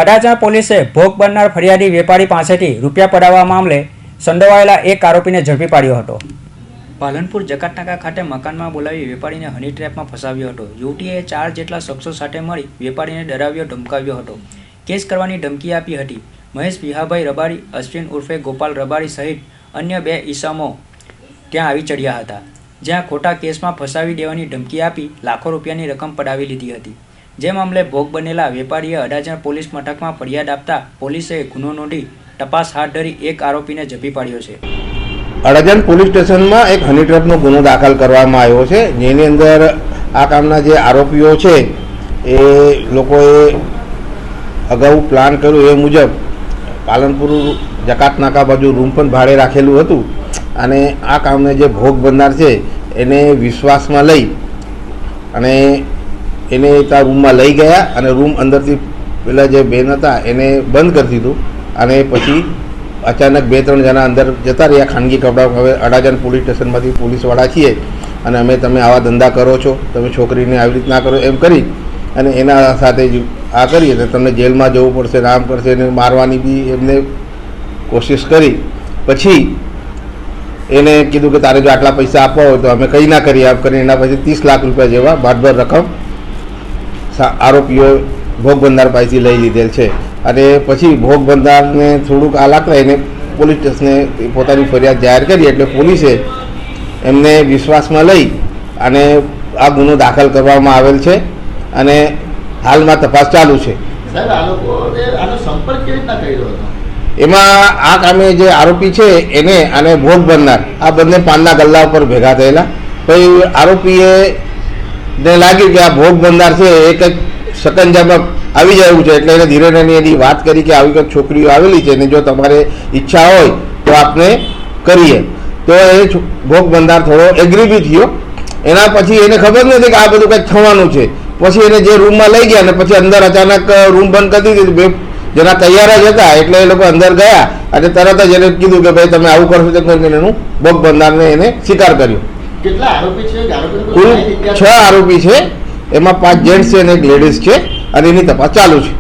અડાજણ પોલીસે ભોગ બનનાર ફરિયાદી વેપારી પાસેથી રૂપિયા પડાવવા મામલે સંડોવાયેલા એક આરોપીને ઝડપી પાડ્યો હતો। પાલનપુર જકાતનાકા ખાતે મકાનમાં બોલાવી વેપારીને હની ટ્રેપમાં ફસાવ્યો હતો। યુવતીએ 4 જેટલા શખ્સો સાથે મળી વેપારીને ડરાવ્યો ધમકાવ્યો હતો। કેસ કરવાની ધમકી આપી હતી। મહેશ વિહાભાઈ રબારી, અશ્વિન ઉર્ફે ગોપાલ રબારી સહિત અન્ય 2 ઈસમો ત્યાં આવી ચડ્યા હતા, જ્યાં ખોટા કેસમાં ફસાવી દેવાની ધમકી આપી લાખો રૂપિયાની રકમ પડાવી લીધી હતી। જે મામલે ભોગ બનેલા વેપારીએ અડાજણ પોલીસ મથકમાં ફરિયાદ આપતા પોલીસે ગુનો નોંધી તપાસ હાથ ધરી એક આરોપીને ઝડપી પાડ્યો છે। અડાજણ પોલીસ સ્ટેશનમાં એક હની ટ્રેપનો ગુનો દાખલ કરવામાં આવ્યો છે, જેની અંદર આ કામના જે આરોપીઓ છે એ લોકોએ અગાઉ પ્લાન કર્યો એ મુજબ પાલનપુર જકાતનાકા બાજુ રૂમ પણ ભાડે રાખેલું હતું અને આ કામને જે ભોગ બનનાર છે એને વિશ્વાસમાં લઈ અને એને ત્યાં રૂમમાં લઈ ગયા અને રૂમ અંદરથી પેલા જે બેન હતા એને બંધ કરી દીધું અને પછી અચાનક 2-3 જણા અંદર જતા રહ્યા ખાનગી કપડાં। હવે અડાજણ પોલીસ સ્ટેશનમાંથી પોલીસવાળા છીએ અને અમે તમે આવા ધંધા કરો છો, તમે છોકરીને આવી રીતના કરો એમ કરી અને એના સાથે જ આ કરી અને તમને જેલમાં જવું પડશે, આમ કરશે એને મારવાની બી એમને કોશિશ કરી। પછી એને કીધું કે તારે જો આટલા પૈસા આપવા હોય તો અમે કંઈ ના કરીએ, આમ કરીને એના પછી 30 લાખ રૂપિયા જેવા ભાડભર રકમ આરોપીઓ ભોગ બનનાર પાસેથી લઈ લીધેલ છે અને પછી ભોગ બનનારને થોડુંક આ લાગતા એને પોલીસ સ્ટેશને પોતાની ફરિયાદ જાહેર કરી એટલે પોલીસે એમને વિશ્વાસમાં લઈ અને આ ગુનો દાખલ કરવામાં આવેલ છે અને હાલમાં તપાસ ચાલુ છે। એમાં આ કામે જે આરોપી છે એને અને ભોગ બનનાર આ બંને પાનના ગલ્લા ઉપર ભેગા થયેલા। પછી આરોપીએ ને લાગ્યું કે આ ભોગ બનનાર છે એ કંઈક સકંજામાં આવી જાય છે એટલે એને ધીરે ધીરે એની વાત કરી કે આવી કંઈક છોકરીઓ આવેલી છે ને જો તમારે ઈચ્છા હોય તો આપણે કરીએ। તો એ ભોગ બનનાર થોડો એગ્રી બી થયો। એના પછી એને ખબર નથી કે આ બધું કંઈક થવાનું છે। પછી એને જે રૂમમાં લઈ ગયા ને પછી અંદર અચાનક રૂમ બંધ કરી દીધી। જેના તૈયાર જ હતા એટલે એ લોકો અંદર ગયા અને તરત જ એને કીધું કે ભાઈ તમે આવું કરશો તો કરીને એનું ભોગ બનનારને એને સ્વીકાર કર્યો। કેટલા આરોપી છે? કુલ 6 આરોપી છે, એમાં 5 જેન્ટ્સ છે અને 1 લેડીઝ છે અને એની તપાસ ચાલુ છે।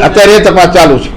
અત્યારે તપાસ ચાલુ છે।